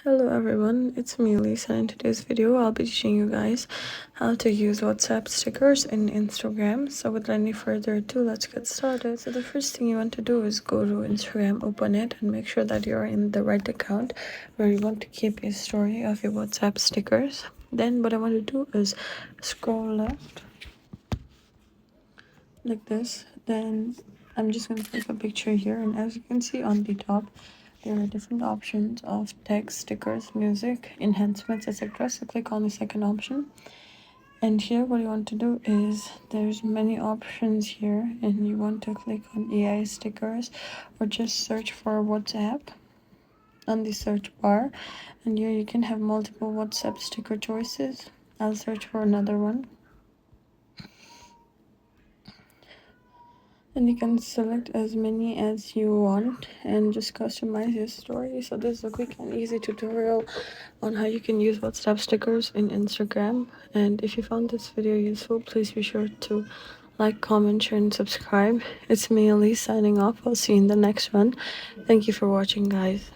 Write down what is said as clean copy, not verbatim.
Hello everyone, it's me Lisa. In today's video I'll be teaching you guys how to use WhatsApp stickers in Instagram. So without any further ado, let's get started. So the first thing you want to do is go to Instagram, open it, and make sure that you're in the right account where you want to keep a story of your WhatsApp stickers. Then what I want to do is scroll left like this. Then I'm just going to click a picture here, and as you can see on the top there are different options of text, stickers, music, enhancements, etc. So click on the second option, and here what you want to do is there's many options here, and you want to click on AI stickers or just search for WhatsApp on the search bar, and here you can have multiple WhatsApp sticker choices. I'll search for another one, and you can select as many as you want and just customize your story. So this is a quick and easy tutorial on how you can use WhatsApp stickers in Instagram. And if you found this video useful, please be sure to like, comment, share, and subscribe. It's me, Elise, signing off. I'll see you in the next one. Thank you for watching, guys.